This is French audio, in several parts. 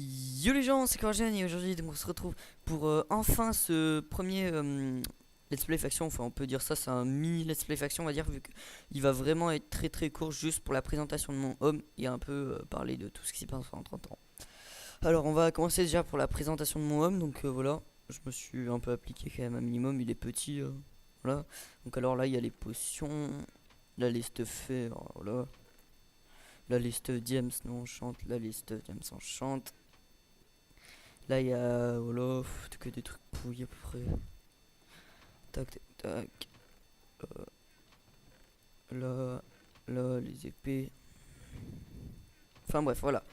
Yo les gens, c'est Corgen et aujourd'hui donc, on se retrouve pour enfin ce premier Let's Play Faction. Enfin, on peut dire ça, c'est un mini Let's Play Faction, on va dire, vu qu'il va vraiment être très très court juste pour la présentation de mon home et un peu parler de tout ce qui s'est passé en 30 ans. Alors, on va commencer déjà pour la présentation de mon home. Donc voilà, je me suis un peu appliqué quand même un minimum, il est petit. Voilà. Donc, alors là, il y a les potions, la liste fait, voilà. La liste Diams, non, enchante, la liste Diams enchante. Là, il y a. Voilà, que des trucs pourris à peu près. Tac, tac, tac. Là, là, les épées. Enfin, bref, voilà.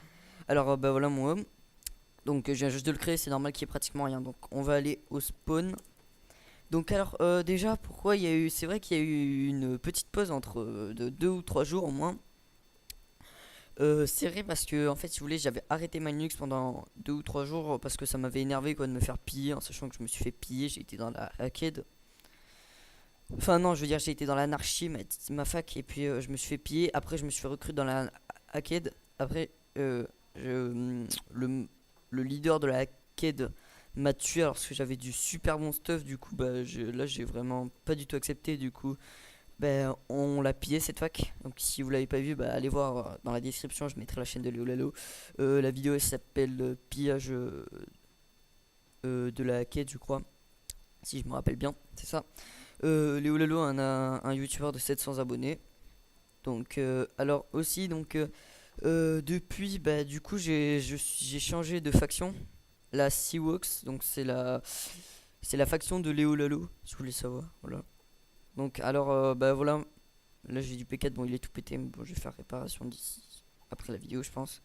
Alors, bah voilà mon home. Donc, je viens juste de le créer, c'est normal qu'il y ait pratiquement rien. Donc, on va aller au spawn. Donc, alors, déjà, pourquoi il y a eu. C'est vrai qu'il y a eu une petite pause entre de 2 ou 3 jours au moins. C'est vrai parce que en fait si vous voulez j'avais arrêté Linux pendant 2 ou 3 jours parce que ça m'avait énervé quoi de me faire piller en sachant que je me suis fait piller, j'ai été dans la hacked. Enfin non je veux dire j'ai été dans l'anarchie ma fac et puis je me suis fait piller, après je me suis fait recruter dans la hacked, après le leader de la hacked m'a tué alors que j'avais du super bon stuff, du coup bah là j'ai vraiment pas du tout accepté, du coup ben, on l'a pillé cette fac. Donc si vous l'avez pas vu, bah, allez voir dans la description, je mettrai la chaîne de Léo Lalo. La vidéo elle s'appelle pillage de la quête, je crois. Si je me rappelle bien, c'est ça. Léo Lalo un youtubeur de 700 abonnés. Donc alors aussi donc depuis bah du coup j'ai changé de faction. La Seaworks, donc c'est la faction de Léo Lalo, si vous voulez savoir. Voilà. Donc alors bah voilà. Là j'ai du P4, bon il est tout pété, mais bon je vais faire réparation d'ici après la vidéo je pense.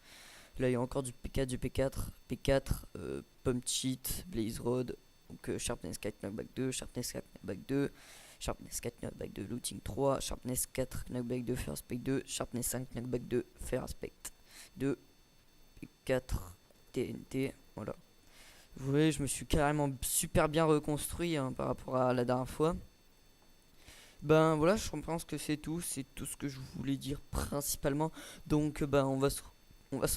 Là il y a encore du P4, P4, Pump Cheat, Blaze Road, donc Sharpness 4, Knockback 2, Sharpness 4, Knockback 2, Sharpness 4, Knockback 2, Looting 3, Sharpness 4, Knockback 2, Fair Aspect 2, Sharpness 5, Knockback 2, Fair Aspect 2, P4, TNT, voilà. Vous voyez, je me suis carrément super bien reconstruit hein, par rapport à la dernière fois. Ben voilà, je pense que c'est tout ce que je voulais dire principalement. Donc ben on va se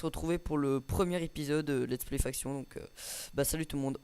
retrouver pour le premier épisode Let's Play Faction. Donc bah salut tout le monde.